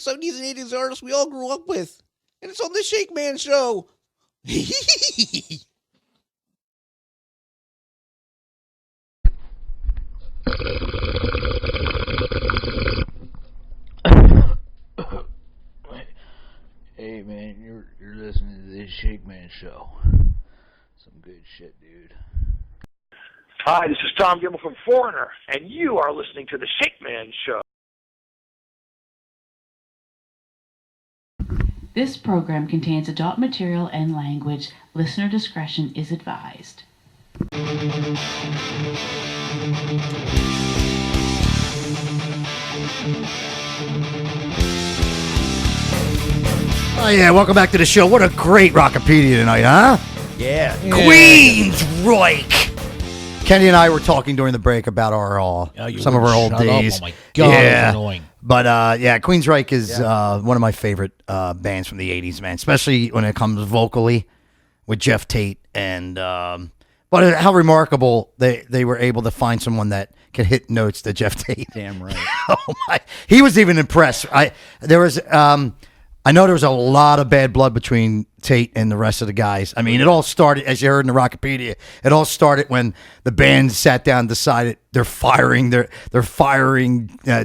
'70s and '80s artists we all grew up with, and it's on the Shakeman Show. Hey man, you're listening to this Shakeman Show. Some good shit, dude. Hi, this is Tom Gimel from Foreigner, and you are listening to the Shakeman Show. This program contains adult material and language. Listener discretion is advised. Oh yeah, welcome back to the show. What a great Rockopedia tonight, huh? Yeah. Queensryche. Kenny and I were talking during the break about our some of our old days. Oh my God, that's annoying. But Queensryche is one of my favorite bands from the '80s, man. Especially when it comes vocally with Jeff Tate, and but how remarkable they were able to find someone that could hit notes that Jeff Tate. Damn right. Oh my! He was even impressed. I know there was a lot of bad blood between Tate and the rest of the guys. I mean, it all started, as you heard in the Rockopedia, it all started when the band sat down and decided they're firing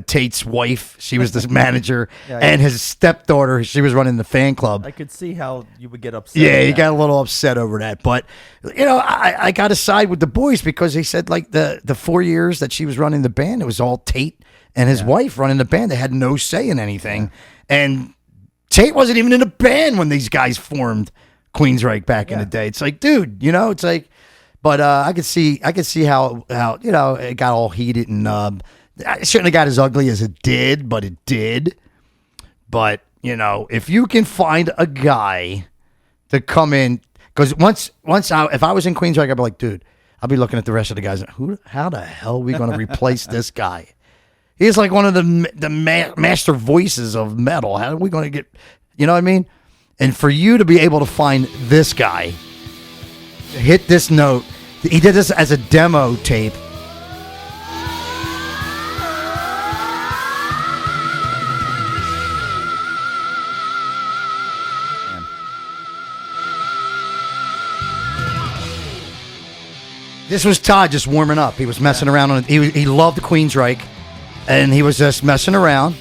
Tate's wife. She was the manager, and his stepdaughter. She was running the fan club. I could see how you would get upset. Yeah, he got a little upset over that. But, I got to side with the boys because they said, like, the 4 years that she was running the band, it was all Tate and his wife running the band. They had no say in anything. And Tate wasn't even in a band when these guys formed Queensryche back in the day. It's like, dude, it's like, but I could see how it got all heated, and it certainly got as ugly as it did, but it did. But if you can find a guy to come in, because if I was in Queensryche, I'd be like, dude, I'll be looking at the rest of the guys. How the hell are we going to replace this guy? He's like one of the master voices of metal. How are we going to get, you know what I mean? And for you to be able to find this guy, hit this note, he did this as a demo tape. This was Todd just warming up. He was messing around on it. He loved Queensryche. And he was just messing around.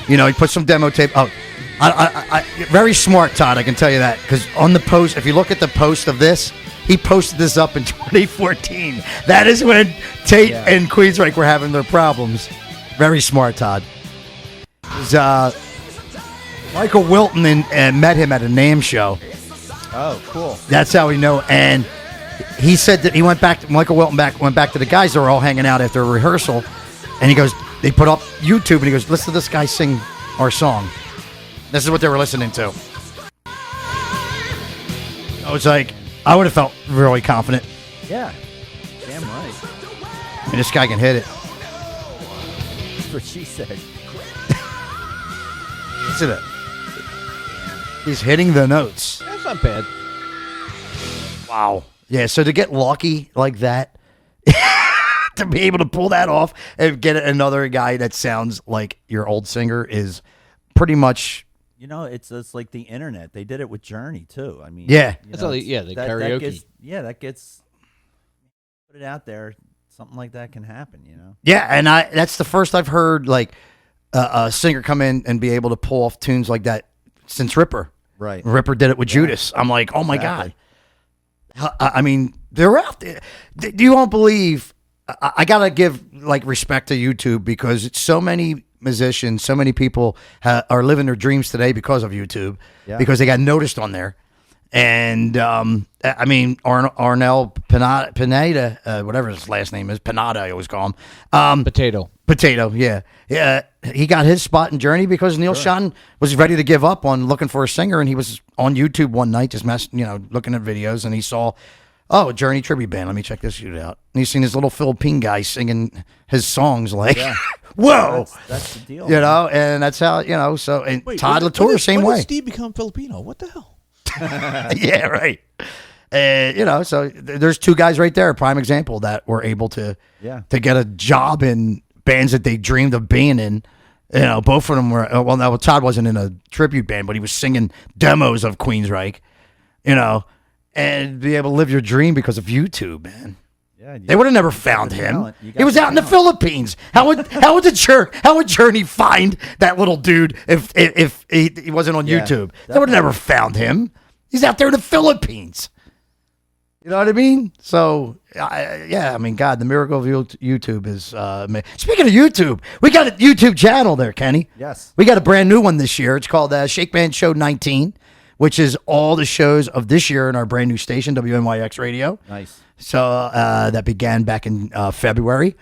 He put some demo tape. Oh, I very smart, Todd, I can tell you that. Because on the post, if you look at the post of this, he posted this up in 2014. That is when Tate and Queensryche were having their problems. Very smart, Todd. It was, Michael Wilton and met him at a NAMM show. Oh, cool. That's how we know. And he said that Michael Wilton went back to the guys that were all hanging out after a rehearsal. And he goes, they put up YouTube, and he goes, listen to this guy sing our song. This is what they were listening to. I was like, I would have felt really confident. Yeah. Damn right. I mean, this guy can hit it. That's what she said. Listen to it. He's hitting the notes. That's not bad. Wow. Yeah, so to get lucky like that, to be able to pull that off and get another guy that sounds like your old singer is pretty much. It's like the internet. They did it with Journey too. I mean, the karaoke. That gets put it out there. Something like that can happen. Yeah, and that's the first I've heard like a singer come in and be able to pull off tunes like that since Ripper. Right. Ripper did it with Judas. I'm like, oh my God. I mean, they're out there. You won't believe. I gotta give like respect to YouTube because it's so many musicians, so many people are living their dreams today because of YouTube, because they got noticed on there. And I mean, Arnel Pineda, whatever his last name is, Pineda, I always call him. Potato, yeah. He got his spot in Journey because Neil Schon was ready to give up on looking for a singer, and he was on YouTube one night just looking at videos, and he saw, a Journey tribute band. Let me check this shit out. And he's seen this little Philippine guy singing his songs like, whoa. That's the deal. And that's how, so, and wait, Todd Latour, same way. When did Steve become Filipino? What the hell? Yeah, right. So there's two guys right there, a prime example that were able to get a job in bands that they dreamed of being in, You know, both of them were. Well, now Todd wasn't in a tribute band, but he was singing demos of Queensryche. You know, and be able to live your dream because of YouTube, man. Yeah, They would have never found him. He was out in the Philippines. How would Journey find that little dude if he wasn't on YouTube? They would have never found him. He's out there in the Philippines. You know what I mean? So, I mean, God, the miracle of YouTube is... Speaking of YouTube, we got a YouTube channel there, Kenny. Yes. We got a brand new one this year. It's called Shakeman Show 19, which is all the shows of this year in our brand new station, WNYX Radio. Nice. So that began back in February,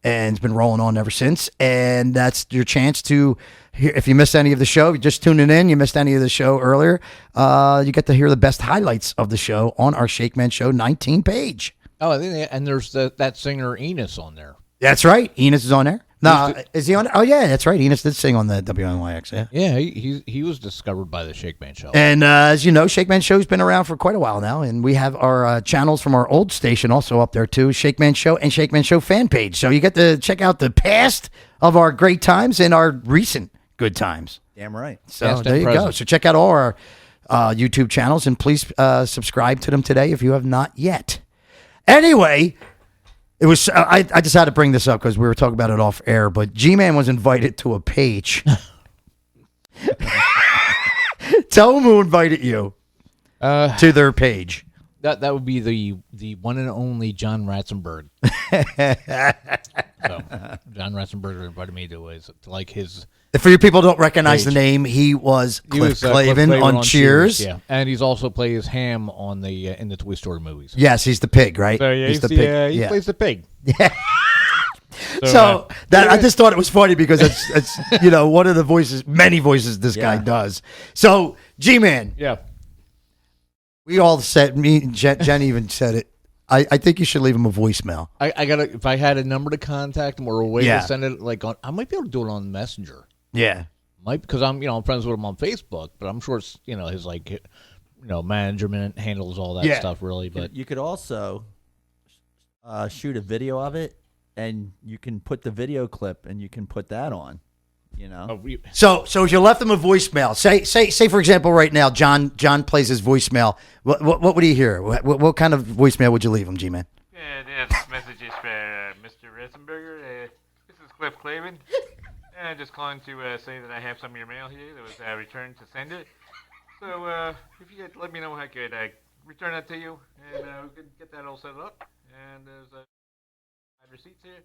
and it's been rolling on ever since. And that's your chance to hear. If you missed any of the show, you just tuning in, you missed any of the show earlier, you get to hear the best highlights of the show on our Shakeman Show 19 page. Oh, and there's that singer Enos on there. That's right. Enos is on there. No, is he on? Oh, yeah, that's right. Enos did sing on the WNYX, yeah. Yeah, he was discovered by the Shakeman Show. And as you know, Shakeman Show's been around for quite a while now, and we have our channels from our old station also up there, too, Shakeman Show and Shakeman Show fan page. So you get to check out the past of our great times and our recent good times. Damn right. So Past there and you go. present. So check out all our YouTube channels, and please subscribe to them today if you have not yet. Anyway... It was. I just had to bring this up because we were talking about it off air. But G-Man was invited to a page. Tell them who invited you to their page. That would be the one and only John Ratzenberg. So, John Ratzenberger invited me to like his. For you people who don't recognize the name, he was Cliff Clavin on Cheers. Yeah, and he's also plays Ham on the in the Toy Story movies. Yes, he's the pig, right? So yeah, he's the pig. he plays the pig. Yeah. So that I just thought it was funny because it's one of the voices, many voices this guy does. So G-Man, yeah, we all said, me and Jen even said it. I think you should leave him a voicemail. I gotta, if I had a number to contact him or a way to send it, like on, I might be able to do it on Messenger. Yeah, might, because I'm friends with him on Facebook, but I'm sure it's his management handles all that stuff really. But you could also shoot a video of it, and you can put the video clip, and you can put that on. So if you left him a voicemail, say for example, right now, John plays his voicemail. What would he hear? What kind of voicemail would you leave him, G-Man? This message is for Mr. Ratzenberger. This is Cliff Clavin. Just calling to say that I have some of your mail here that was returned to sender. So if you could let me know how I could return that to you, and we could get that all set up. And there's receipts here.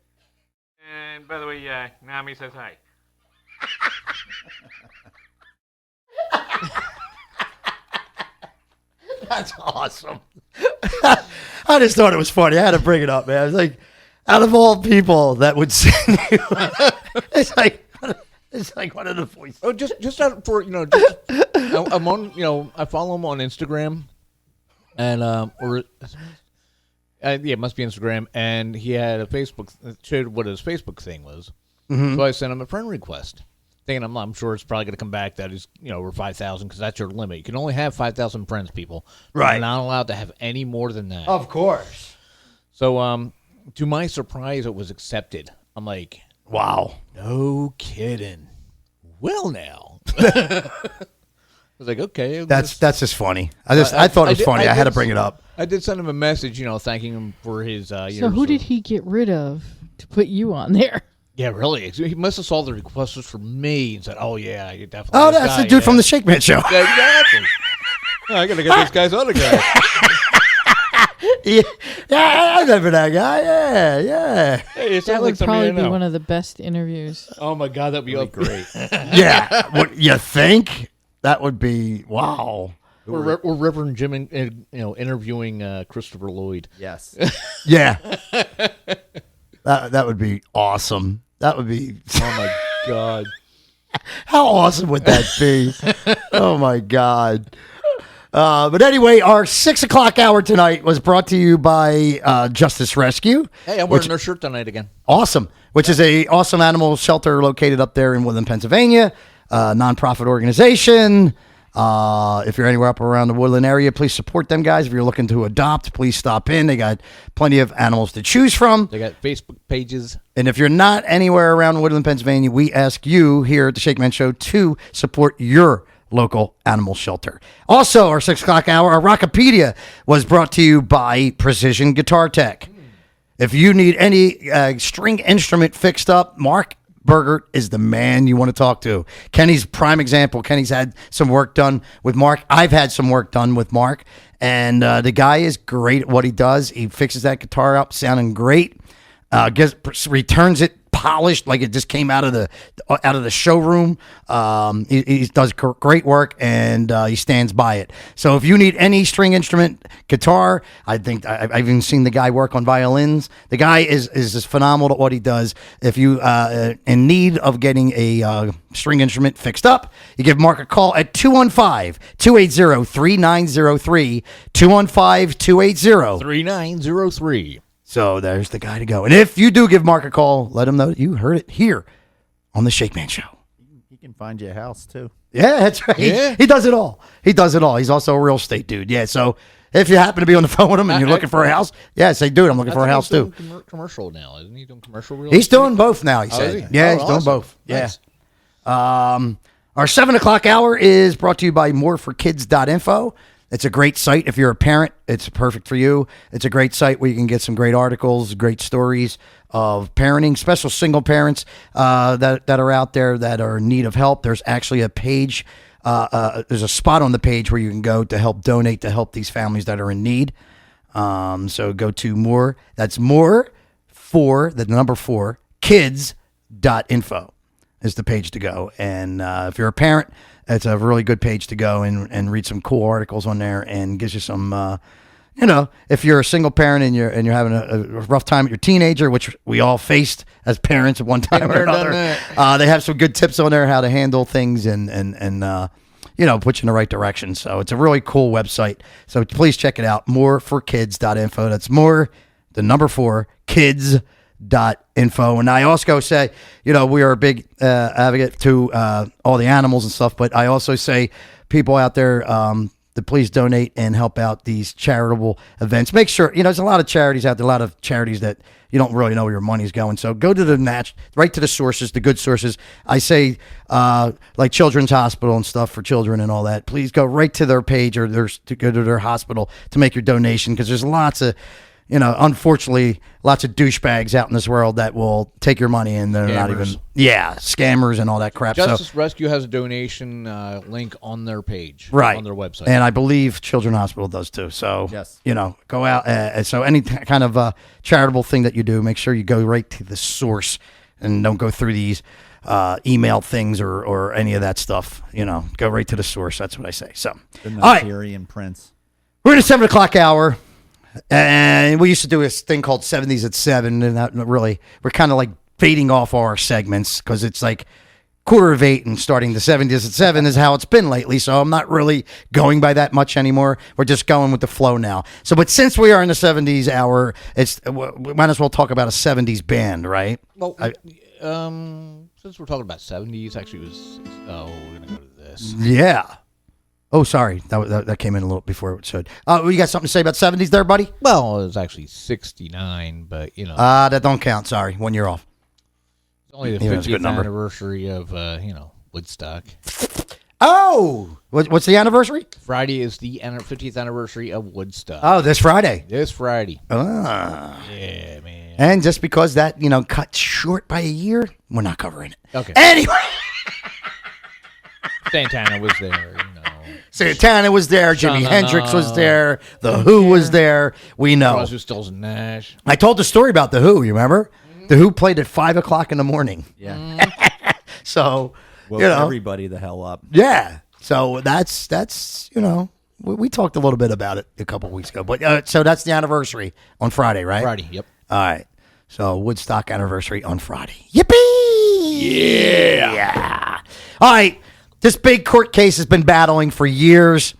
And by the way, Nami says hi. That's awesome. I just thought it was funny. I had to bring it up, man. I was like, out of all people that would send you, it's like one of the voices. Oh, just out for I'm on. I follow him on Instagram, and it must be Instagram, and he had a Facebook, showed what his Facebook thing was. Mm-hmm. So I sent him a friend request, thinking I'm sure it's probably going to come back that is over 5,000 because that's your limit. You can only have 5,000 friends, people. Right. You're not allowed to have any more than that. Of course. So to my surprise, it was accepted. I'm like, wow, no kidding. Well, now. I was like, okay. That's just funny. I thought it was funny. I had to bring it up. I did send him a message, thanking him for his. So who did he get rid of to put you on there? Yeah, really. He must have saw the request was for me and said, "Oh yeah, you definitely." Oh, that's the dude from the Shakeman Show. Yeah, exactly. I gotta get this guy's autograph. Yeah, I remember that guy. Yeah. Hey, it That like would probably be know. one of the best interviews. Oh my God, that'd be great. Yeah, what you think? That would be wow. Or Reverend Jim, interviewing Christopher Lloyd. Yes. Yeah. That would be awesome. That would be. Oh my God. How awesome would that be? Oh my God. But anyway, our 6 o'clock hour tonight was brought to you by Justice Rescue. Hey, I'm wearing their shirt tonight again. Awesome. Which is a awesome animal shelter located up there in Woodland, Pennsylvania. Nonprofit organization. If you're anywhere up around the Woodland area, please support them guys. If you're looking to adopt, please stop in. They got plenty of animals to choose from. They got Facebook pages. And if you're not anywhere around Woodland, Pennsylvania, we ask you here at the Shakeman Show to support your local animal shelter. Also, our 6 o'clock hour, our Rockopedia was brought to you by Precision Guitar Tech. If you need any string instrument fixed up, Mark Bergert is the man you want to talk to. Kenny's prime example. Kenny's had some work done with Mark. I've had some work done with Mark. And the guy is great at what he does. He fixes that guitar up, sounding great. Returns it polished like it just came out of the showroom. He does great work, and he stands by it. So if you need any string instrument, guitar, I think I've even seen the guy work on violins. The guy is just phenomenal at what he does. If you in need of getting a string instrument fixed up, you give Mark a call at 215-280-3903, 215-280-3903. So there's the guy to go. And if you do give Mark a call, let him know that you heard it here on the Shakeman Show. He can find you a house, too. Yeah, that's right. Yeah. He does it all. He does it all. He's also a real estate dude. Yeah, so if you happen to be on the phone with him and you're looking for a house, yeah, say, dude, I'm looking for a house, too. Commercial now, isn't he doing commercial real He's estate? doing both now, he said. Is he? Yeah, Oh, he's doing awesome. both. Yeah. Nice. Our 7 o'clock hour is brought to you by moreforkids.info. It's a great site. If you're a parent, it's perfect for you. It's a great site where you can get some great articles, great stories of parenting, special single parents that are out there that are in need of help. There's actually a page, there's a spot on the page where you can go to help donate to help these families that are in need. So go to more, that's more for, the number 4, kids.info is the page to go. And if you're a parent, it's a really good page to go and read some cool articles on there, and gives you some, if you're a single parent and you're having a rough time with your teenager, which we all faced as parents at one time or another, they have some good tips on there how to handle things and put you in the right direction. So it's a really cool website. So please check it out. Moreforkids.info. That's more, the number 4, kids.info. And I also say, we are a big advocate to all the animals and stuff, but I also say people out there to please donate and help out these charitable events. Make sure, there's a lot of charities out there, a lot of charities that you don't really know where your money's going. So go to right to the sources, the good sources. I say like Children's Hospital and stuff for children and all that. Please go right to their page or to go to their hospital to make your donation, because there's lots of unfortunately, lots of douchebags out in this world that will take your money and they're not even, scammers and all that crap. Justice Rescue has a donation link on their page, right, on their website. And I believe Children's Hospital does too. So, yes. Go out. So any kind of charitable thing that you do, make sure you go right to the source and don't go through these email things or any of that stuff. Go right to the source. That's what I say. So, The all right. Nigerian Prince. We're in the 7 o'clock hour. And we used to do this thing called 70s at 7, and that really, we're kind of like fading off our segments because it's like 7:15 and starting the 70s at 7 is how it's been lately. So I'm not really going by that much anymore. We're just going with the flow now. So, but since we are in the 70s hour, we might as well talk about a 70s band, right? Well, since we're talking about 70s, actually we're going to go to this. Yeah. Oh, sorry. That came in a little before it should. You got something to say about 70s there, buddy? Well, it was actually 69, but, that don't count. Sorry. 1 year off. It's only the 50th anniversary of, Woodstock. Oh! What's the anniversary? Friday is the 50th anniversary of Woodstock. Oh, this Friday. This Friday. Ah. Yeah, man. And just because that, cut short by a year, we're not covering it. Okay. Anyway. Santana was there, Santana was there. Jimi Hendrix was there. The Who was there. We know. Crosby, Stills, and Nash. I told the story about the Who. You remember? The Who played at 5 o'clock in the morning. Yeah. So, Woke everybody the hell up. Yeah. So that's we talked a little bit about it a couple weeks ago. But so that's the anniversary on Friday, right? Friday. Yep. All right. So Woodstock anniversary on Friday. Yippee! Yeah. All right. This big court case has been battling for years.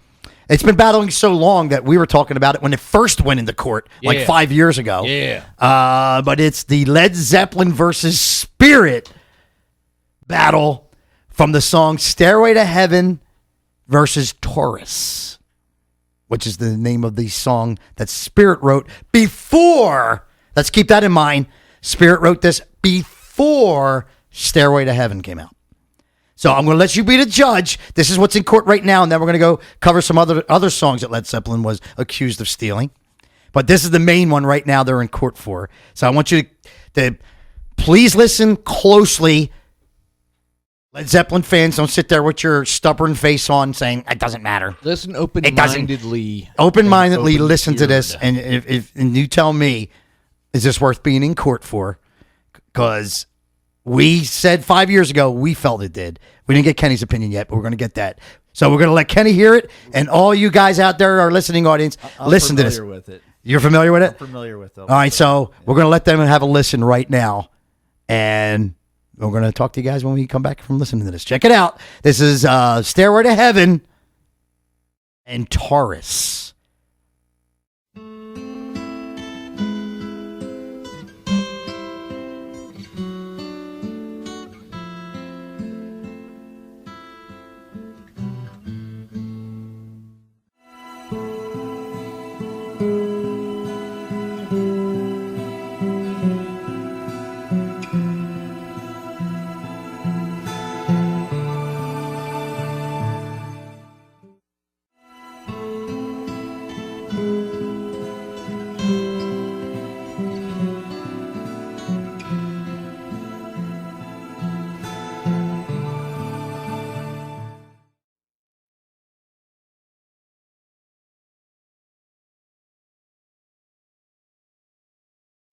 It's been battling so long that we were talking about it when it first went into court, like 5 years ago. Yeah. But it's the Led Zeppelin versus Spirit battle from the song Stairway to Heaven versus Taurus, which is the name of the song that Spirit wrote before. Let's keep that in mind. Spirit wrote this before Stairway to Heaven came out. So I'm going to let you be the judge. This is what's in court right now, and then we're going to go cover some other songs that Led Zeppelin was accused of stealing. But this is the main one right now they're in court for. So I want you to please listen closely. Led Zeppelin fans, don't sit there with your stubborn face on saying, it doesn't matter. Listen open-mindedly. Open-mindedly listen to this, and if you tell me, is this worth being in court for? Because we said 5 years ago we felt it did. We didn't get Kenny's opinion yet, but we're going to get that. So we're going to let Kenny hear it, and all you guys out there, our listening audience, listen to this. I'm familiar with it. You're familiar with it? I'm familiar with it. All right, so we're going to let them have a listen right now, and we're going to talk to you guys when we come back from listening to this. Check it out. This is Stairway to Heaven and Taurus.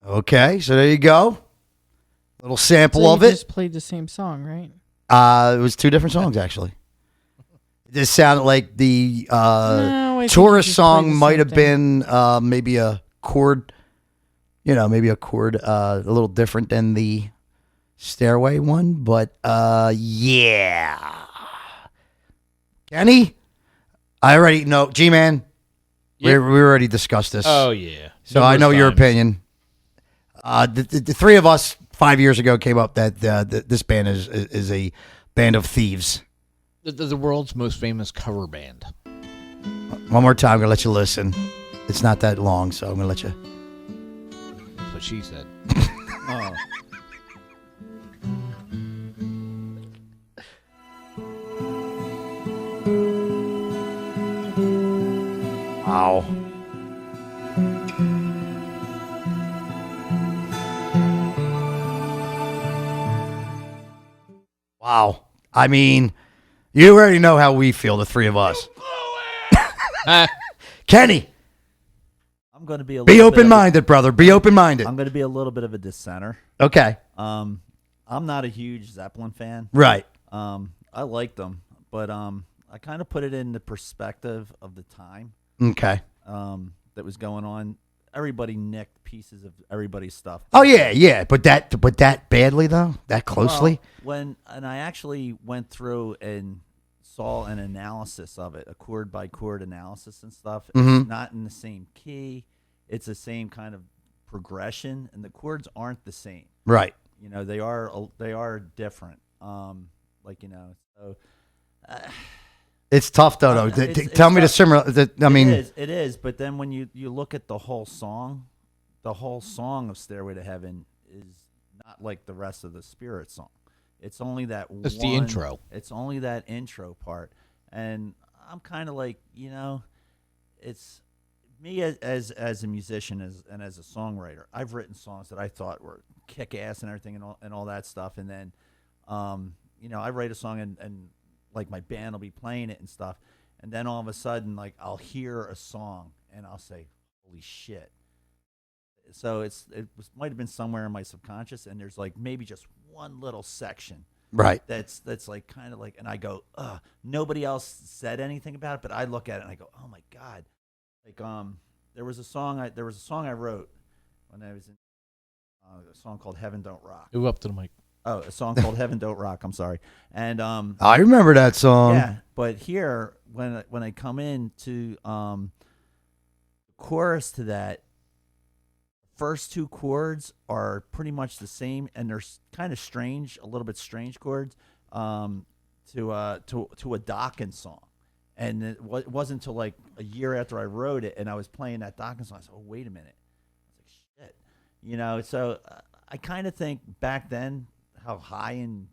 Okay, so there you go. Little sample So of you it. just played the same song, right? It was two different songs, actually. This sounded like the No, I think Taurus you just song played the might same have thing. been maybe a chord, maybe a chord a little different than the Stairway one, but yeah. Kenny, I already know. G-Man, we already discussed this. Oh, yeah. So I know your Numerous times. opinion. The three of us 5 years ago came up that this band is a band of thieves. The world's most famous cover band. One more time, I'm gonna let you listen. It's not that long, so I'm gonna let you. That's what she said. Oh. Wow. Wow. I mean, you already know how we feel, the three of us. Kenny, I'm going to be be open-minded, brother. Be open-minded. I'm going to be a little bit of a dissenter. Okay. I'm not a huge Zeppelin fan. Right. I like them, but I kind of put it in the perspective of the time. Okay. That was going on. Everybody nicked pieces of everybody's stuff. Oh yeah, but that badly though, that closely. Well, I actually went through and saw an analysis of it, a chord by chord analysis and stuff. Mhm. It's not in the same key. It's the same kind of progression, and the chords aren't the same. Right. They are different. So. It's tough though. Tell me the similar. It is. But then when you look at the whole song of Stairway to Heaven is not like the rest of the Spirit song. It's only that It's the intro. It's only that intro part, and I'm kind of like, it's me as a musician and as a songwriter. I've written songs that I thought were kick ass and everything and all that stuff, and then I write a song and like my band will be playing it and stuff, and then all of a sudden, like, I'll hear a song and I'll say, "Holy shit!" So it might have been somewhere in my subconscious, and there's like maybe just one little section, right? That's like kind of like, and I go, "Ugh." Nobody else said anything about it, but I look at it and I go, "Oh my god!" Like there was a song I wrote when I was in a song called "Heaven Don't Rock." Move up to the mic. Oh, a song called "Heaven Don't Rock." I'm sorry, and I remember that song. Yeah, but here when I come in to the chorus to that, first two chords are pretty much the same, and they're kind of strange, a little bit strange chords to a Dawkins song, And it wasn't until like a year after I wrote it, and I was playing that Dawkins song. I said, "Oh, wait a minute!" I was like, "Shit," So I kind of think back then how high and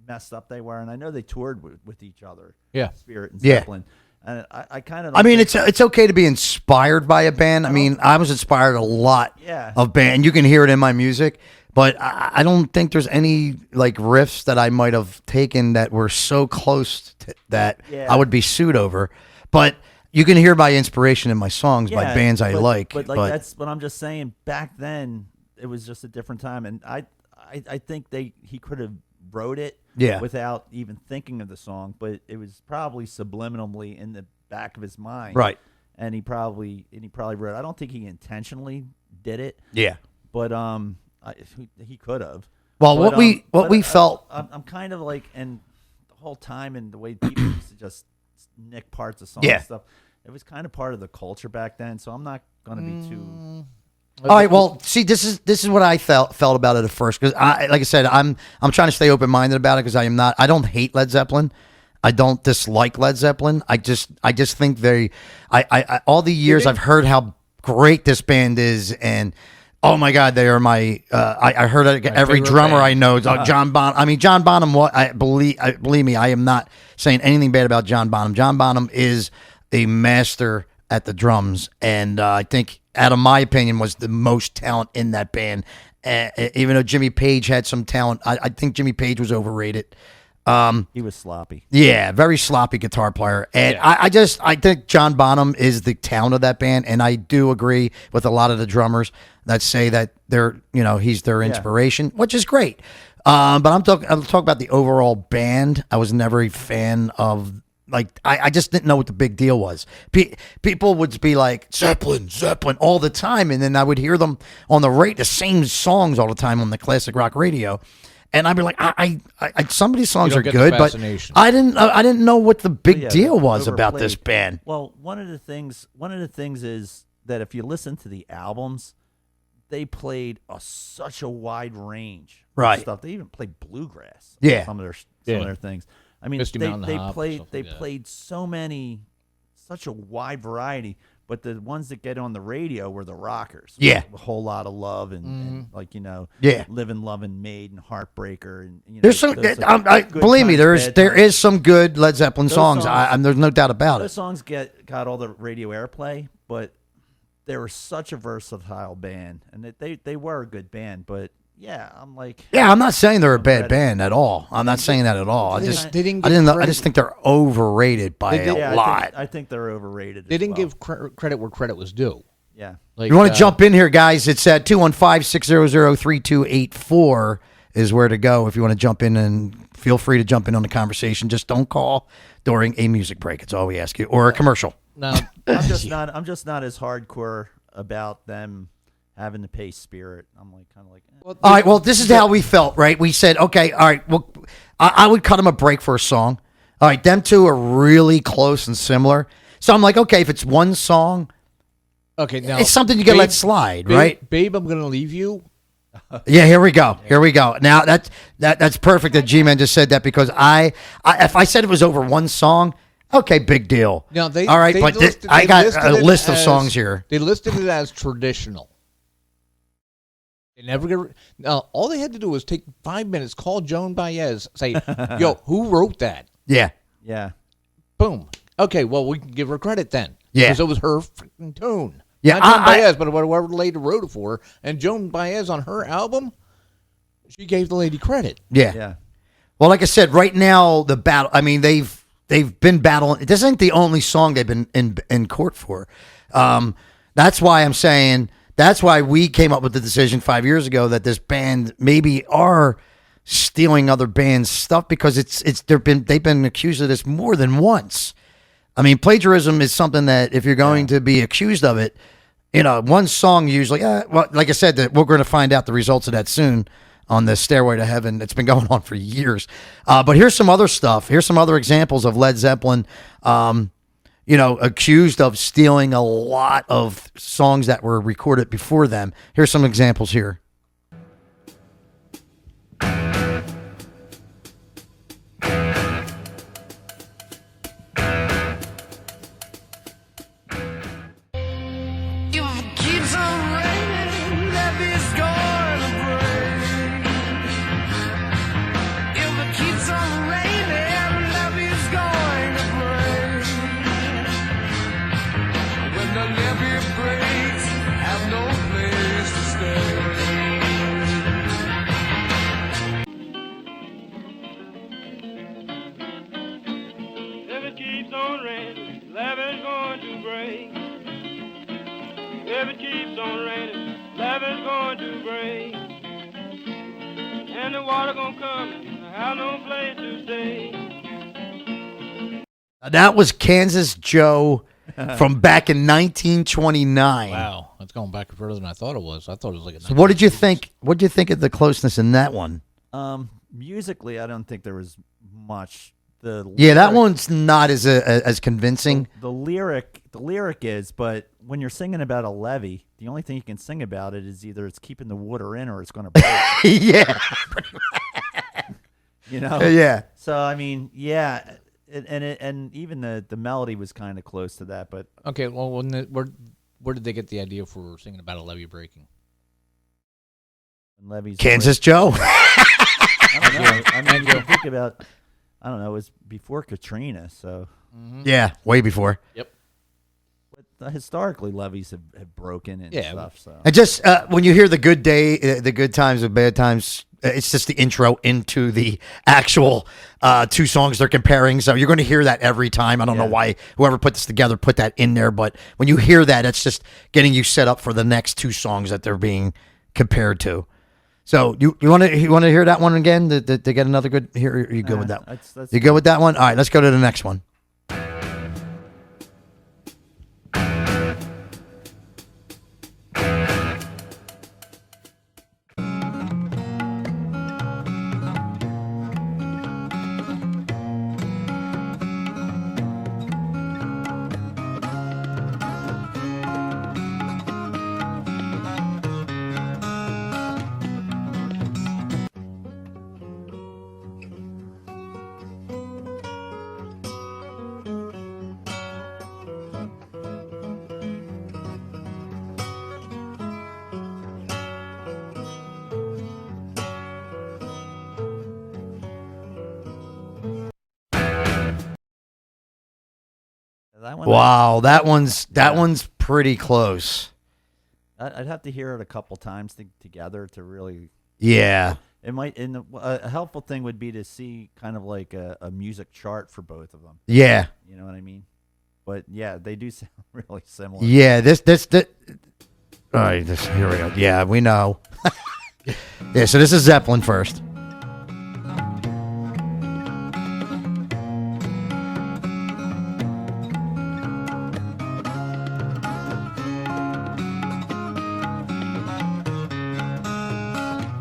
messed up they were, and I know they toured with each other. Yeah. Spirit and Yeah. Zeppelin. And I kind of. I mean, it's okay to be inspired by a band. I mean, I was inspired a lot of band. You can hear it in my music, but I don't think there's any like riffs that I might have taken that were so close to that I would be sued over. But you can hear my inspiration in my songs by bands I like. But that's what I'm just saying. Back then, it was just a different time, and I think he could have wrote it without even thinking of the song, but it was probably subliminally in the back of his mind, right? And he probably wrote. I don't think he intentionally did it. Yeah, but he could have. Well, what we felt, I'm kind of like, and the whole time and the way people used to just nick parts of songs and stuff. It was kind of part of the culture back then, so I'm not going to be too. All right. Well, see, this is what I felt about it at first, because like I said, I'm trying to stay open minded about it, because I don't hate Led Zeppelin. I don't dislike Led Zeppelin. I just think all the years I've heard how great this band is, and oh my God, they are my. I heard every drummer band I know. John Bonham. I mean, John Bonham. Believe me, I am not saying anything bad about John Bonham. John Bonham is a master at the drums, and I think, out of my opinion, was the most talent in that band. Even though Jimmy Page had some talent, I think Jimmy Page was overrated. He was sloppy. Yeah, very sloppy guitar player. And I think John Bonham is the talent of that band, and I do agree with a lot of the drummers that say that he's their inspiration, which is great. But I'm talking about the overall band. I was never a fan of. Like, I just didn't know what the big deal was. People would be like, Zeppelin all the time. And then I would hear them on the same songs all the time on the classic rock radio. And I'd be like, some of these songs are good, but I didn't know what the big deal was about this band. Well, one of the things is that if you listen to the albums, they played such a wide range of stuff. They even played bluegrass. Some of their things. I mean, they played such a wide variety, but the ones that get on the radio were the rockers. Yeah. A Whole Lot of Love and Living, Loving, Maiden, Heartbreaker. And, there's some, believe me, there is some good Led Zeppelin songs. There's no doubt about it. Those songs got all the radio airplay, but they were such a versatile band, and they were a good band, but. Yeah, I'm not saying they're a bad band at all. I'm not saying that at all. I just think they're overrated by a lot. I think they're overrated. They didn't give credit where credit was due. Yeah. You want to jump in here, guys? It's at 215-600-3284 is where to go if you want to jump in, and feel free to jump in on the conversation. Just don't call during a music break. It's all we ask you, or a commercial. No, I'm just not as hardcore about them having to pay Spirit. I'm kind of like. All right. Well, this is how we felt, right? We said, okay, all right. Well, I would cut them a break for a song. All right, them two are really close and similar. So I'm like, okay, if it's one song, okay, now it's something you can let slide, right? Babe, I'm gonna leave you. Yeah, here we go. Now that's perfect that G-Man just said that, because if I said it was over one song, okay, big deal. Now all right, but I got a list of songs here. They listed it as traditional. They never now. All they had to do was take 5 minutes, call Joan Baez, say, "Yo, who wrote that?" Yeah. Boom. Okay, well, we can give her credit then. Yeah, because it was her freaking tune. Yeah, not Joan Baez, but whoever the lady wrote it for. And Joan Baez on her album, she gave the lady credit. Yeah. Well, like I said, right now the battle. I mean, they've been battling. This ain't the only song they've been in court for. That's why I'm saying. That's why we came up with the decision 5 years ago that this band maybe are stealing other bands' stuff, because they've been accused of this more than once. I mean, plagiarism is something that if you're going to be accused of it, one song usually. Well, like I said, that we're going to find out the results of that soon on the Stairway to Heaven. It's been going on for years. But here's some other stuff. Here's some other examples of Led Zeppelin. Accused of stealing a lot of songs that were recorded before them. Here's some examples here. on raining, levee's going to break. If it keeps on raining, levee's going to break. And the water gonna come and I have no place to stay. That was Kansas Joe from back in 1929. Wow, that's going back further than I thought it was. I thought it was like a. So what did you think? What did you think of the closeness in that one? Musically, I don't think there was much. That one's not as convincing. The lyric is, but when you're singing about a levee, the only thing you can sing about it is either it's keeping the water in or it's going to break. Yeah. You know. Yeah. So I mean, yeah, and even the melody was kind of close to that, but Okay, well, where did they get the idea for singing about a levee breaking? levees. Kansas Joe. I don't know. I mean, you think about. I don't know. It was before Katrina, so. Yeah, way before. Yep. But historically, levees have broken and stuff. So. And just when you hear the good day, the good times, the bad times, it's just the intro into the actual two songs they're comparing. So you're going to hear that every time. I don't know why whoever put this together put that in there, but when you hear that, it's just getting you set up for the next two songs that they're being compared to. So you want to hear that one again to get another good? Here, are you good with that? You good with that one? All right, let's go to the next one. Wow, that one's pretty close. I'd have to hear it a couple times together to really. Yeah. It might. And a helpful thing would be to see kind of like a music chart for both of them. Yeah. You know what I mean? But yeah, they do sound really similar. Yeah. This. All right. Here we go. Yeah, we know. Yeah. So this is Zeppelin first.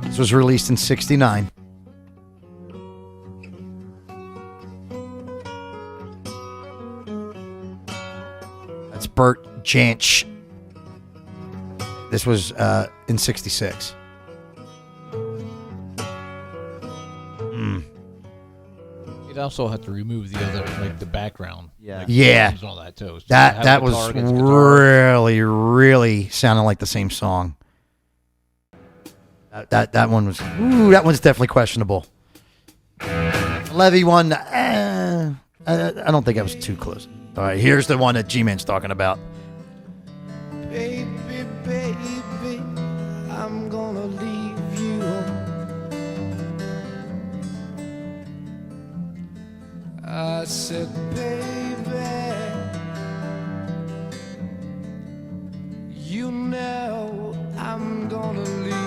This was released in '69. That's Bert Jansch. This was in '66. You'd also have to remove the other, like the background. Yeah. Like Yeah. and all that too. So That was really sounding like the same song. That one was. That one's definitely questionable. Levy one. I don't think I was too close. All right, here's the one that G-Man's talking about. Baby, baby, I'm gonna leave you. I said, baby, you know I'm gonna leave you.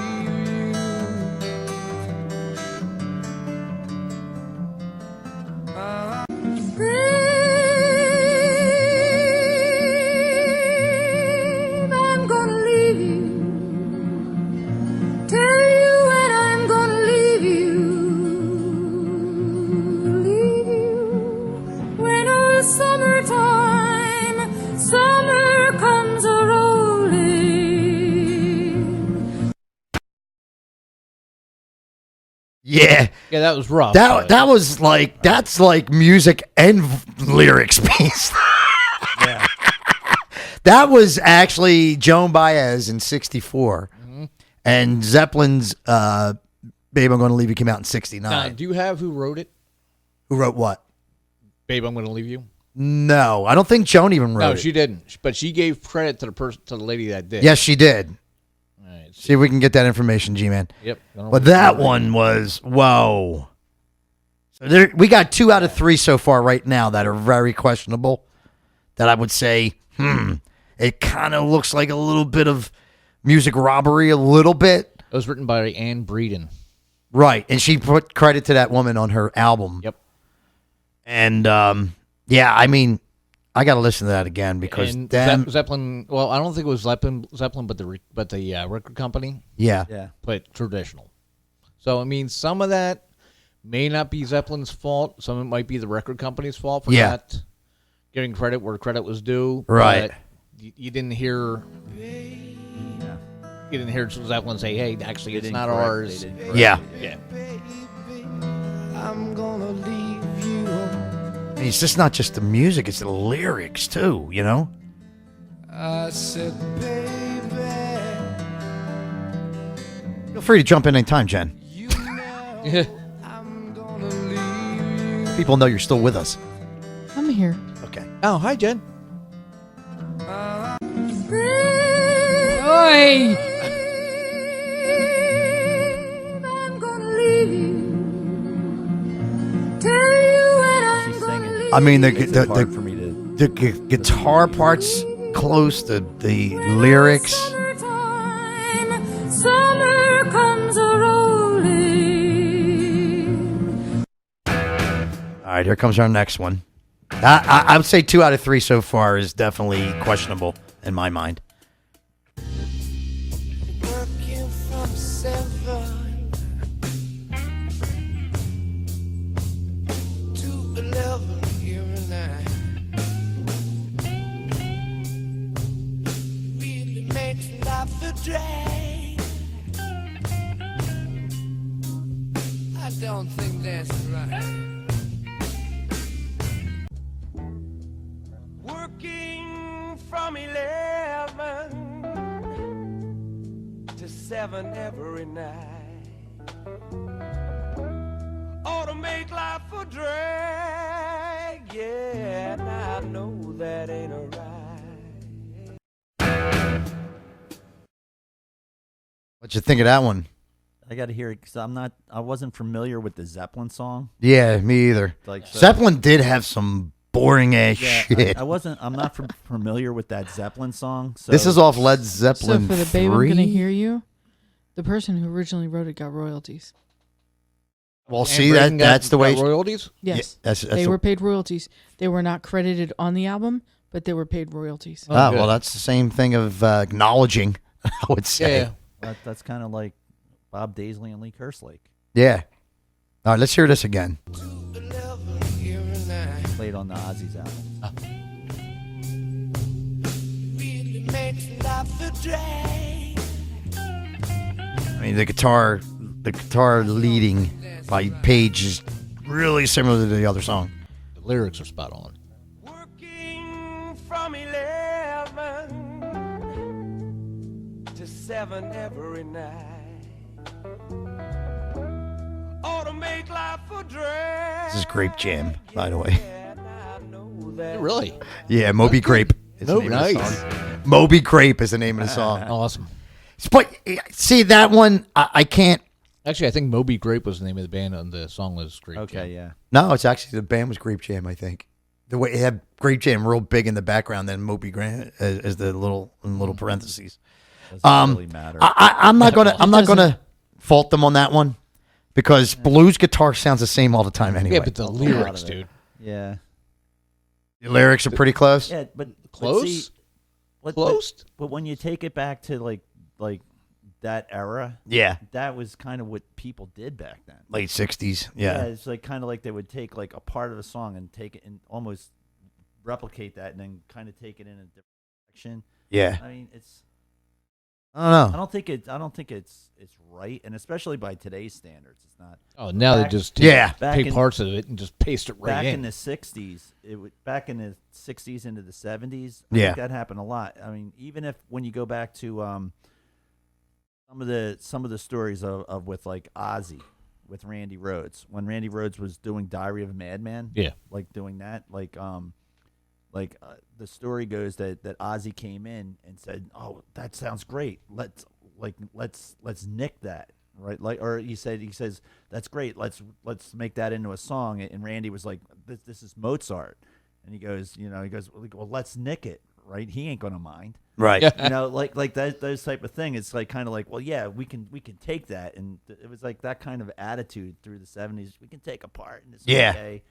I'm gonna leave you. Tell you when I'm gonna leave you. Leave you when all summertime, summer comes a rolling. Yeah. Yeah, that was rough. That was like that's like music and lyrics based. Yeah. That was actually Joan Baez in '64, and Zeppelin's "Babe, I'm Going to Leave You" came out in '69. Now, do you have who wrote it? Who wrote what? Babe, I'm going to leave you. No, I don't think Joan even wrote it. No, she didn't. But she gave credit to the lady that did. Yes, she did. All right, see if we can get that information, G-Man. Yep. But that one was whoa. So we got 2 out of 3 so far right now that are very questionable. That I would say, it kind of looks like a little bit of music robbery, a little bit. It was written by Anne Breeden. Right, and she put credit to that woman on her album. Yep. And, yeah, I mean, I got to listen to that again because Zeppelin. Well, I don't think it was Zeppelin, but the record company. Yeah. Put traditional. So I mean, some of that may not be Zeppelin's fault. Some of it might be the record company's fault for not giving credit where credit was due. Right. But you didn't hear. You didn't hear Zeppelin say, "Hey, actually, it's not ours." Yeah. Yeah. I'm gonna leave you. I mean, it's just not just the music; it's the lyrics too. You know. I said, baby. Feel free to jump in anytime, Jen. I'm gonna leave you. People know you're still with us. I'm here. Okay. Oh, hi, Jen. Oi! I'm gonna leave you. Tell you when I'm gonna leave I mean, It's hard for me to. the guitar parts close, the lyrics. Summertime, summer comes a rolling. All right, here comes our next one. I would say 2 out of 3 so far is definitely questionable in my mind. Working from 7 to 11 every night. Really makes life a drag. I don't think that's right. Working from 11 to 7 every night. Ought to make life a drag. Yeah, and I know that ain't right. What you think of that one? I got to hear it because I wasn't familiar with the Zeppelin song. Yeah, me either. Like so- Zeppelin did have some boring ass shit. I'm not familiar with that Zeppelin song. So This is off Led So Zeppelin for the Babe, 3. I'm Gonna Hear You, the person who originally wrote it got royalties. Well, Anne see Breeden that's the way. got royalties. Yes, that's they the- were paid royalties. They were not credited on the album, but they were paid royalties. Oh, well, that's the same thing of acknowledging. I would say. Yeah. That's kind of like Bob Daisley and Lee Kerslake. Yeah. All right, let's hear this again. Played on the Ozzy's album. Really makes life a drag. I mean, the guitar leading by Page is really similar to the other song. The lyrics are spot on. Working from 11 to 7 every night. Ought to make life a drag. This is Grape Jam, by the way. Really? Yeah, Moby Grape. Is the Oh, name of the nice. song. Moby Grape is the name of the song. Awesome. But see that one, I can't. Actually, I think Moby Grape was the name of the band, and the song was Grape Okay, Jam. yeah. No, it's actually the band was Grape Jam. I think the way it had Grape Jam real big in the background, then Moby Grape as the little parentheses. Doesn't really matter. I'm not gonna doesn't. fault them on that one because blues guitar sounds the same all the time anyway. Yeah, but the lyrics, of it. dude. Yeah. the lyrics are pretty close. Yeah, but Close? But see, Close? But when you take it back to like that era, Yeah, that was kind of what people did back then. late '60s. Yeah. It's like kind of like they would take like a part of a song and take it and almost replicate that and then kind of take it in a different direction. Yeah. I mean, it's. I don't know. I don't think it's right, and especially by today's standards, it's not. Oh, now they Back- just Yeah. take parts of it and just paste it right Back in. in the '60s, back in the '60s into the '70s. I Yeah. think that happened a lot. I mean, even if when you go back to some of the stories of with like Ozzy, with Randy Rhoads, when Randy Rhoads was doing Diary of a Madman, Yeah. like doing that, the story goes that Ozzy came in and said, "Oh, that sounds great. Let's nick that." right? Like, or he says that's great. Let's make that into a song. And Randy was like, this is Mozart, and he goes, well, let's nick it, right? He ain't gonna mind, right? Like that those type of thing. It's like kind of like, well, yeah, we can take that, and it was like that kind of attitude through the 70s. We can take apart and it's okay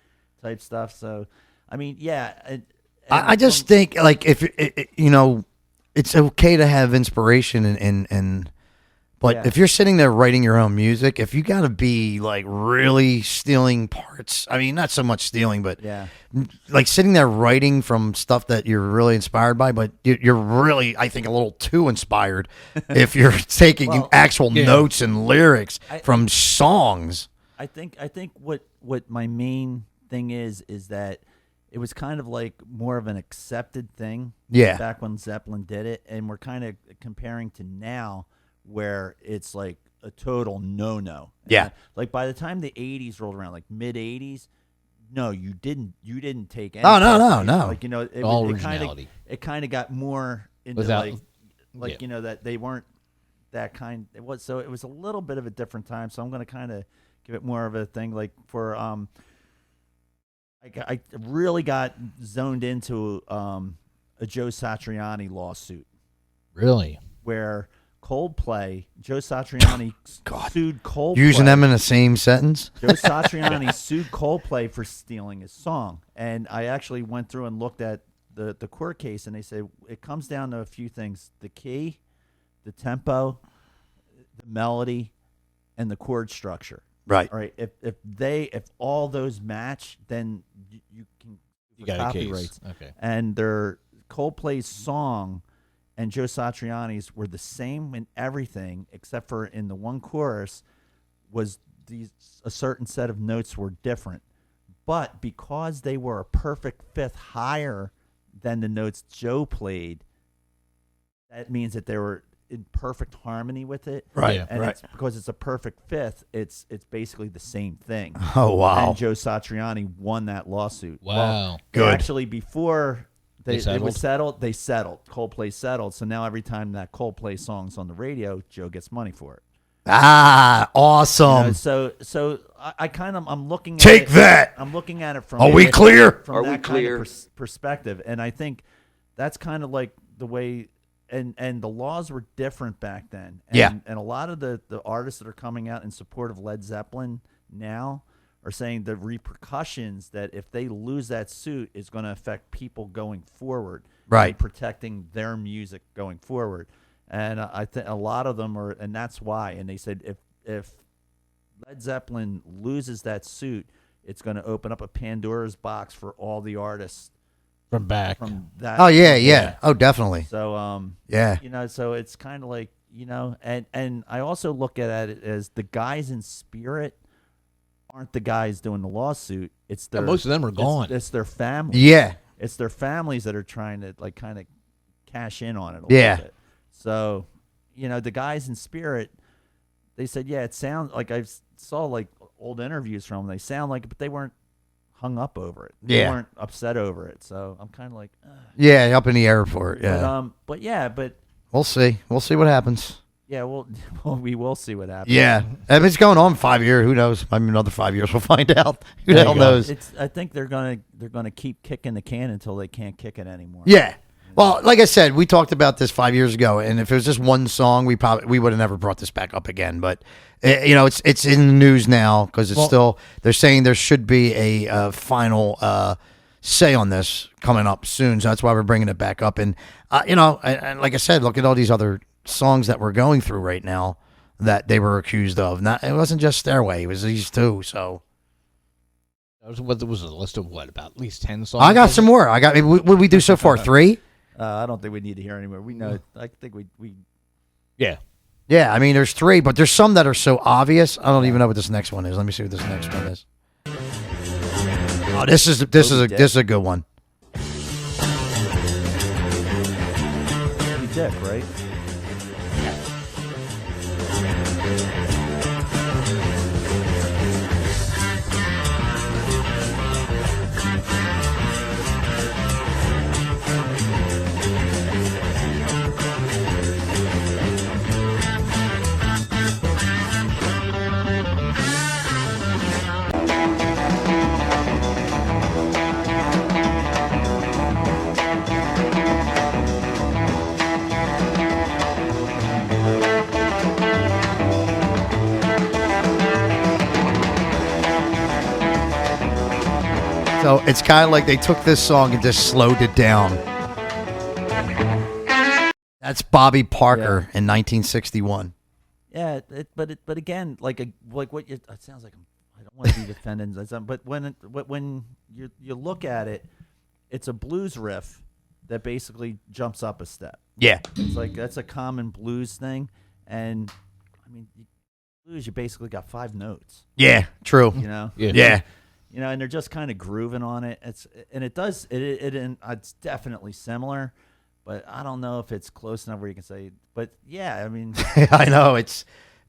type stuff. So, I mean, yeah. I just think like if it's okay to have inspiration but if you're sitting there writing your own music, if you got to be like really stealing parts, I mean, not so much stealing, but like sitting there writing from stuff that you're really inspired by, but you're really, I think, a little too inspired if you're taking actual notes and lyrics from songs. I think what my main thing is that it was kind of like more of an accepted thing back when Zeppelin did it, and we're kind of comparing to now where it's like a total no-no. Yeah. Like by the time the 80s rolled around, like mid-80s, no, you didn't take any. Oh, no. Like, it kind of got more into that they weren't that kind. It was a little bit of a different time, so I'm going to kind of give it more of a thing like for I really got zoned into a Joe Satriani lawsuit. Really? Where Coldplay, Joe Satriani sued Coldplay. Using them in the same sentence? Joe Satriani sued Coldplay for stealing his song. And I actually went through and looked at the court case, and they say it comes down to a few things: the key, the tempo, the melody, and the chord structure. Right. All right. If all those match, then you can got copyrights. A case. Okay. And their Coldplay's song and Joe Satriani's were the same in everything, except for in the one chorus was a certain set of notes were different. But because they were a perfect fifth higher than the notes Joe played, that means that they were in perfect harmony with it. Right. And it's because it's a perfect fifth, it's basically the same thing. Oh, wow. And Joe Satriani won that lawsuit. Wow. Well, good. Actually, before it was settled, they settled. Coldplay settled. So now every time that Coldplay song's on the radio, Joe gets money for it. Ah, awesome. So I kind of, I'm looking at Take that. I'm looking at it from Are we clear? From that kind of perspective. And I think that's kind of like the way and the laws were different back then. And, and a lot of the artists that are coming out in support of Led Zeppelin now are saying the repercussions that if they lose that suit is going to affect people going forward. Right. Protecting their music going forward. And I think a lot of them are, and that's why. And they said if Led Zeppelin loses that suit, it's going to open up a Pandora's box for all the artists from that. Oh yeah. Oh, definitely. So so it's kind of like and I also look at it as the guys in Spirit aren't the guys doing the lawsuit. It's their most of them are gone. It's their families. Yeah. It's their families that are trying to like kind of cash in on it a little bit. So, the guys in Spirit, they said, it sounds like I saw like old interviews from them. They sound like it, but they weren't hung up over it. They weren't upset over it. So I'm kind of like, up in the air for it. Yeah. But we'll see. We'll see what happens. Yeah, we will see what happens. Yeah. I mean, it's going on 5 years. Who knows? I mean, another 5 years, we'll find out. Who the hell knows? I think they're gonna keep kicking the can until they can't kick it anymore. Yeah. Well, like I said, we talked about this 5 years ago, and if it was just one song, we would have never brought this back up again. But it's in the news now because they're saying there should be a final say on this coming up soon. So that's why we're bringing it back up. And and like I said, look at all these other songs that we're going through right now that they were accused of. It wasn't just Stairway; it was these two. So. There was a list of about at least 10 songs. I got some more. What did we do so far? 3? I don't think we need to hear anymore. We know. I think we. Yeah. Yeah. I mean, there's 3, but there's some that are so obvious. I don't even know what this next one is. Let me see what this next one is. Oh, this is a good one. Dick, right? So it's kind of like they took this song and just slowed it down. That's Bobby Parker in 1961. Yeah, but again, like what you, it sounds like I don't want to be defending, but when you look at it, it's a blues riff that basically jumps up a step. Yeah, it's like that's a common blues thing, and I mean, blues you basically got 5 notes. Yeah, true. You know, yeah. You know, and they're just kind of grooving on it. It's definitely similar. But I don't know if it's close enough where you can say. But yeah, I mean, I know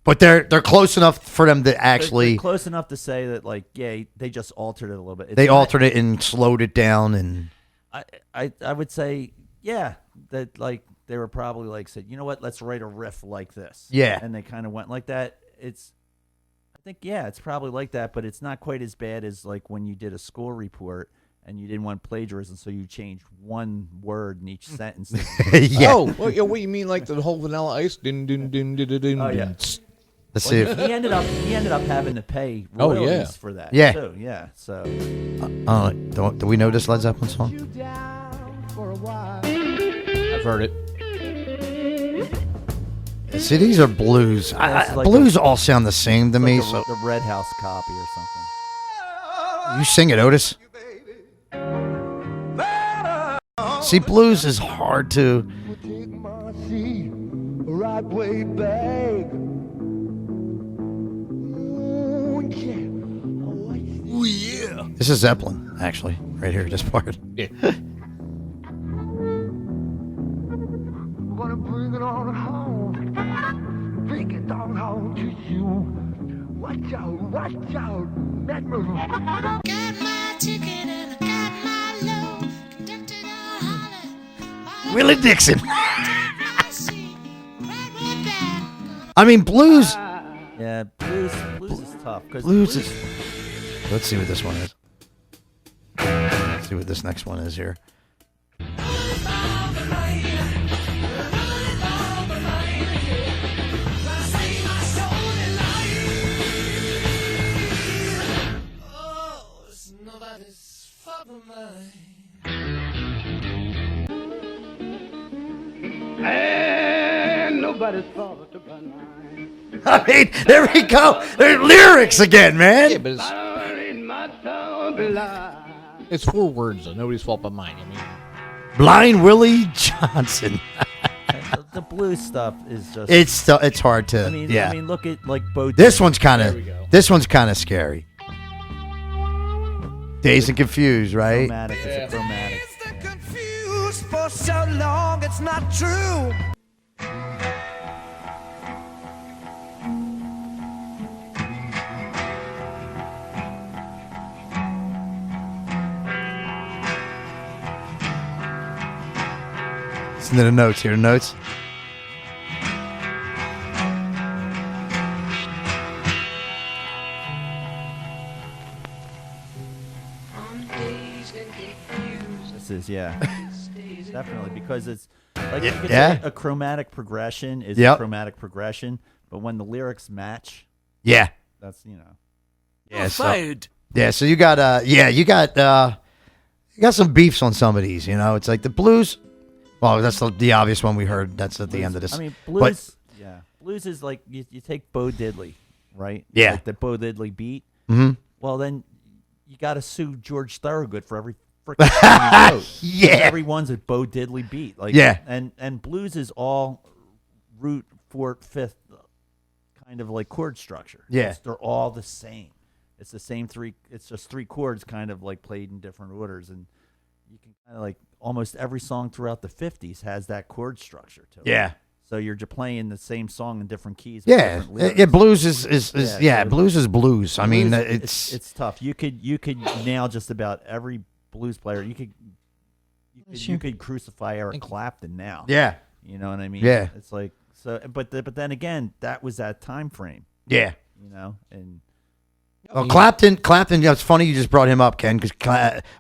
but they're close enough for them to actually they're close enough to say that like they just altered it a little bit. They altered it and slowed it down, and I would say that like they were probably like said, you know what, let's write a riff like this. Yeah, and they kind of went like that. I think it's probably like that, but it's not quite as bad as like when you did a score report. And you didn't want plagiarism, so you changed one word in each sentence. Yeah. Oh, what you mean like the whole Vanilla Ice? Oh, yeah. Let's see. He ended up having to pay royalties for that. Yeah. Too. Yeah. So. Do we know this Led Zeppelin song? I've heard it. See, these are blues. Blues all sound the same to me. So the Red House copy or something. You sing it, Otis. See, blues is hard to. Right way back. Oh yeah. This is Zeppelin, actually, right here, this part. Yeah. Gonna bring it on home. Bring it on home to you. Watch out. Got my ticket and I got my load. Conductor holler. Willie Dixon. I mean, blues. Yeah, blues is tough. Blues is. Let's see what this one is. Let's see what this next one is here. And nobody's fault to mine. I mean, there we go. There's lyrics again, man. Yeah, but it's 4 words, though. Nobody's fault but mine. I mean, Blind Willie Johnson. The blues stuff is just. It's hard to. I mean, look at like Bo. This one's kind of scary. Dazed and Confused, right? Chromatic is a chromatic. Confused for so long, it's not true. Listen to the notes here. The notes. This is definitely because it's like you could Yeah. say a chromatic progression is a chromatic progression, but when the lyrics match, Yeah. that's Yeah. So you got you got some beefs on some of these. You know, it's like the blues. Well, that's the obvious one we heard. That's at the end of this. I mean, blues. Blues is like you take Bo Diddley, right? Yeah. Like the Bo Diddley beat. Mm-hmm. Well, then you got to sue George Thorogood for every freaking note. Yeah. Everyone's a Bo Diddley beat. Like, yeah. And blues is all root, fourth, fifth, kind of like chord structure. Yeah. They're all the same. It's the same 3. It's just 3 chords, kind of like played in different orders, and you can kind of like almost every song throughout the 50s has that chord structure to it. Yeah. So you're just playing the same song in different keys. Yeah, different lyrics. yeah. Blues is so blues is blues. I mean, blues, it's tough. You could nail just about every blues player. You could crucify Eric Clapton now. Yeah. You know what I mean? Yeah. It's like so, but then again, that was that time frame. Yeah. You know, and well, Clapton. Yeah, it's funny you just brought him up, Ken. Because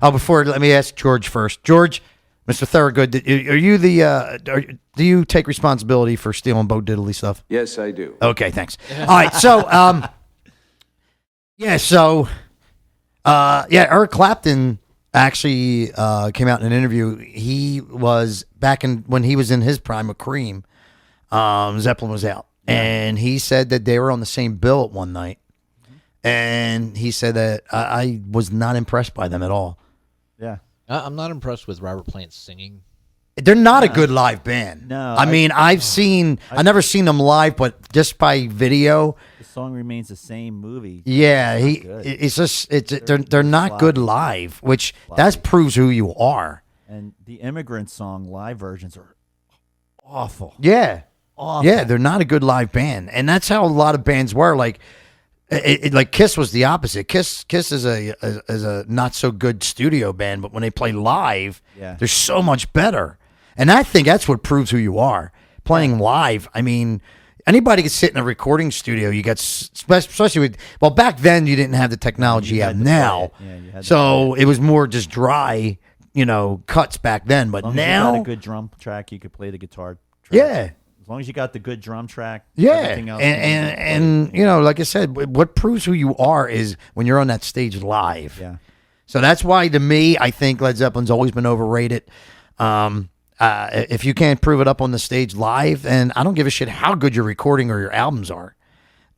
let me ask George first. George, Mr. Thorogood, are you do you take responsibility for stealing Bo Diddley stuff? Yes, I do. Okay, thanks. All right, so Eric Clapton actually came out in an interview. He was back when he was in his prime with Cream. Zeppelin was out, and he said that they were on the same bill at one night, and he said that I was not impressed by them at all. Yeah, I'm not impressed with Robert Plant singing. They're not a good live band. No, I mean, I've never seen them live, but just by video, the song remains the same movie. yeah, It's not good. they're not good live, which that proves who you are. And the Immigrant Song live versions are awful. Yeah, Awful. yeah, they're not a good live band, and that's how a lot of bands were. Like, like Kiss was the opposite. Kiss is a not so good studio band, but when they play live, they're so much better. And I think that's what proves who you are. Playing live, I mean, anybody can sit in a recording studio. You got, especially with, well, back then you didn't have the technology you have now. So it was more just dry, cuts back then. But now, you got a good drum track, you could play the guitar track. Yeah. As long as you got the good drum track. Yeah. Everything else And like I said, what proves who you are is when you're on that stage live. Yeah. So that's why, to me, I think Led Zeppelin's always been overrated. If you can't prove it up on the stage live, then I don't give a shit how good your recording or your albums are.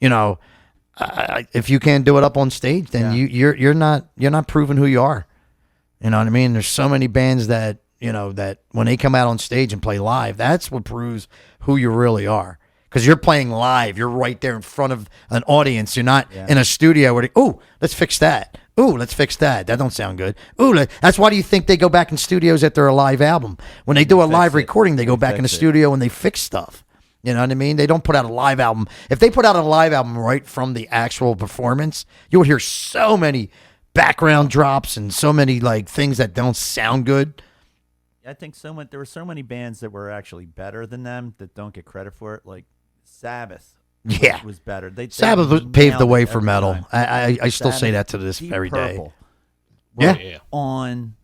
If you can't do it up on stage, then you're not proving who you are. You know what I mean? There's so many bands that that when they come out on stage and play live, that's what proves who you really are. Because you're playing live, you're right there in front of an audience. You're not in a studio where let's fix that. Ooh, let's fix that. That don't sound good. Ooh, that's why do you think they go back in studios after a live album? When they do a live recording, they go back in the studio and they fix stuff. You know what I mean? They don't put out a live album. If they put out a live album right from the actual performance, you would hear so many background drops and so many things that don't sound good. I think there were so many bands that were actually better than them that don't get credit for it. Like Sabbath. Yeah, was better. Sabbath paved the way for metal. I still say that to this very day. On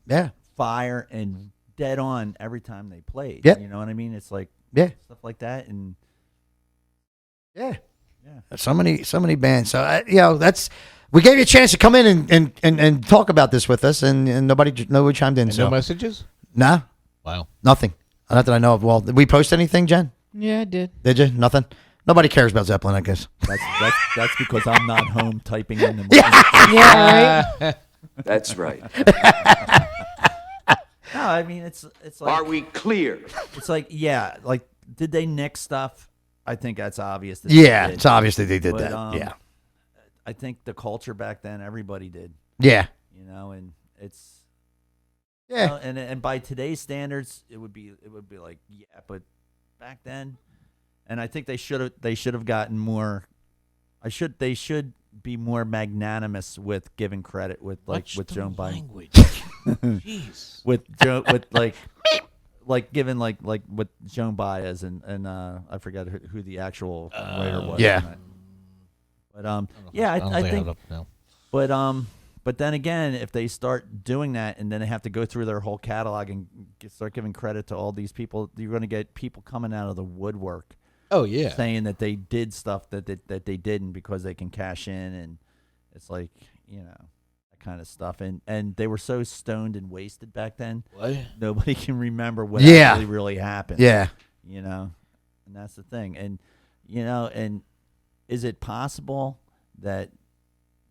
fire and dead on every time they played. Yeah, you know what I mean. It's like stuff like that, and so many bands. So that's we gave you a chance to come in and talk about this with us, and nobody chimed in. And so no messages? Nah. Wow. Nothing. Not that I know of. Well, did we post anything, Jen? Yeah, I did. Did you? Nothing. Nobody cares about Zeppelin, I guess. That's because I'm not home typing in the Yeah, right. That's right. No, I mean it's like. Are we clear? It's like did they nick stuff? I think that's obvious. That it's obvious that they did that. I think the culture back then, everybody did. Yeah. And it's. Yeah. And by today's standards, it would be like but back then. And I think they should have gotten more. They should be more magnanimous with giving credit with Joan Baez. Jeez. with giving with Joan Baez and I forgot who the actual writer was. Yeah. But I think. But then again, if they start doing that and then they have to go through their whole catalog and start giving credit to all these people, you're going to get people coming out of the woodwork. Oh yeah, saying that they did stuff that they didn't because they can cash in, and it's like that kind of stuff. And they were so stoned and wasted back then. What? Nobody can remember what actually really happened. Yeah, and that's the thing. And and is it possible that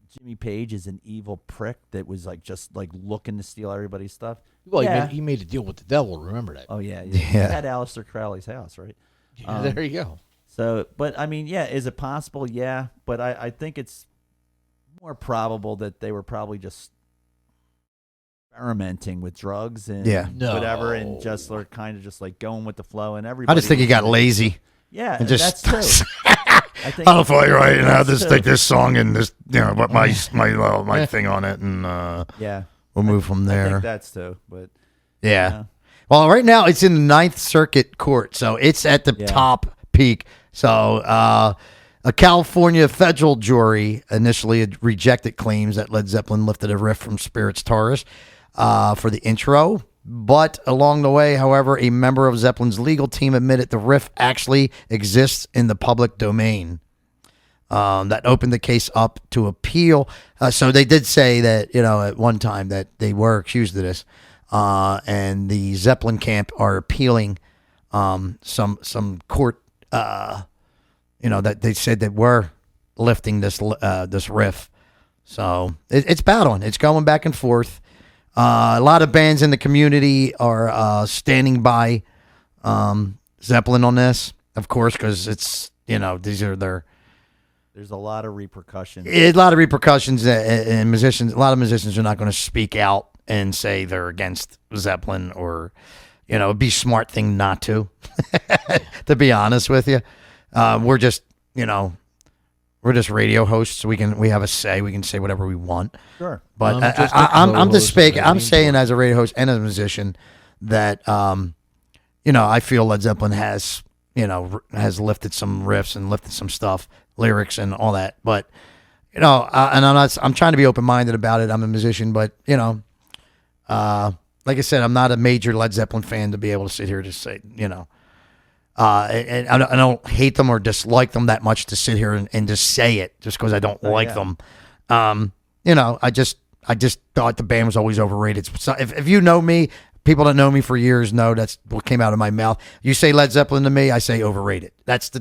Jimmy Page is an evil prick that was just looking to steal everybody's stuff? Well, he made a deal with the devil. Remember that? Oh yeah. He had Aleister Crowley's house, right? Yeah, there you go. So, but I mean, is it possible? Yeah, but I think it's more probable that they were probably just experimenting with drugs and whatever, and just kind of just going with the flow, and everybody. I just think he got lazy. Yeah, and just that's true. I don't feel like right now. Just take this song and this, but my thing on it, and we'll move from there. I think that's too, but yeah. Well, right now it's in the Ninth Circuit Court, so it's at the top peak. So a California federal jury initially had rejected claims that Led Zeppelin lifted a riff from Spirit's Taurus for the intro. But along the way, however, a member of Zeppelin's legal team admitted the riff actually exists in the public domain. that opened the case up to appeal. So they did say that, at one time that they were accused of this. And the Zeppelin camp are appealing some court, that they said that we're lifting this riff. So it's battling. It's going back and forth. A lot of bands in the community are standing by Zeppelin on this, of course, because it's, these are their... There's a lot of repercussions. A lot of repercussions, and musicians. A lot of musicians are not going to speak out and say they're against Zeppelin, or, it'd be a smart thing not to. To be honest with you, we're just, we're just radio hosts. We have a say. We can say whatever we want. Sure. But I'm just speaking. I'm saying as a radio host and as a musician that, I feel Led Zeppelin has lifted some riffs and lifted some stuff, lyrics and all that. But, and I'm trying to be open-minded about it. I'm a musician, but, like I said, I'm not a major Led Zeppelin fan to be able to sit here to say, and I don't hate them or dislike them that much to sit here and just say it just because I don't like them. I just thought the band was always overrated. So if you know me, people that know me for years know that's what came out of my mouth. You say Led Zeppelin to me, I say overrated. That's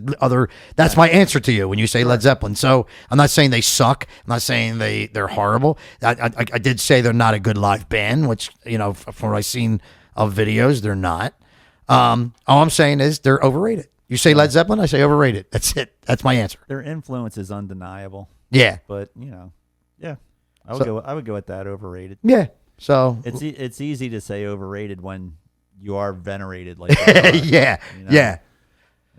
my answer to you when you say Led Zeppelin. So I'm not saying they suck. I'm not saying they're horrible. I did say they're not a good live band, which, from what I've seen of videos, they're not. All I'm saying is they're overrated. You say Led Zeppelin, I say overrated. That's it. That's my answer. Their influence is undeniable. Yeah. But, yeah. I would go with that, overrated. Yeah. So it's easy to say overrated when you are venerated like they are. Yeah. Yeah.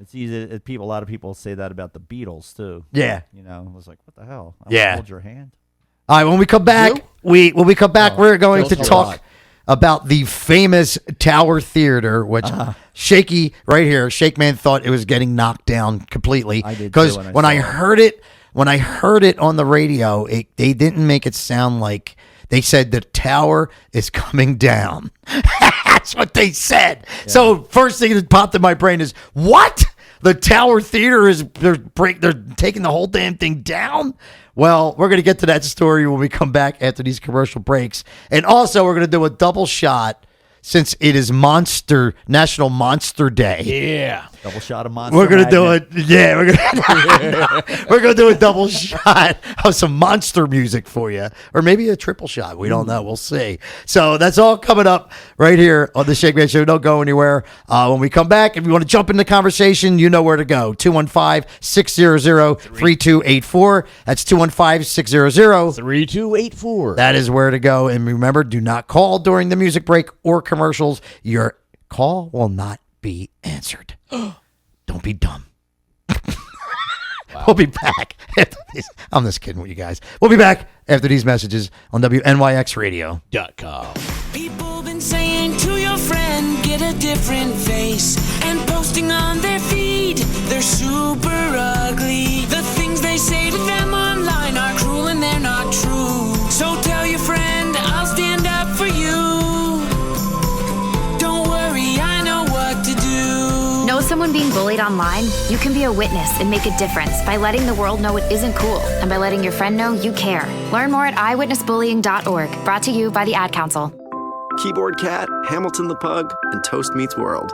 It's easy. A lot of people say that about the Beatles too. Yeah. I was like, what the hell? Hold your hand. All right. When we come back, we're going to talk about the famous Tower Theater, which Shaky right here, Shakeman thought it was getting knocked down completely. I did because too when I heard it on the radio, they didn't make it sound like. They said the tower is coming down. That's what they said. Yeah. So first thing that popped in my brain is, what? The Tower Theater they're taking the whole damn thing down? Well, we're going to get to that story when we come back after these commercial breaks. And also we're going to do a double shot since it is National Monster Day. Yeah. Double shot of Monster. We're going to do it. Yeah, we're going to do a double shot of some monster music for you. Or maybe a triple shot. We don't know. We'll see. So that's all coming up right here on the Shakeman Show. Don't go anywhere. When we come back, if you want to jump in the conversation, you know where to go. 215-600-3284. That's 215-600-3284. That is where to go. And remember, do not call during the music break or commercials. Your call will not be answered. Don't be dumb. Wow. We'll be back after these. I'm just kidding with you guys. We'll be back after these messages on WNYXradio.com. People been saying to your friend, get a different face, and posting on their feed, they're super ugly. The things they say to them online are cruel and they're not true. So tell your friend, I'll stand up for you. Know someone being bullied online? You can be a witness and make a difference by letting the world know it isn't cool and by letting your friend know you care. Learn more at eyewitnessbullying.org. Brought to you by the Ad Council. Keyboard Cat, Hamilton the Pug, and Toast Meets World.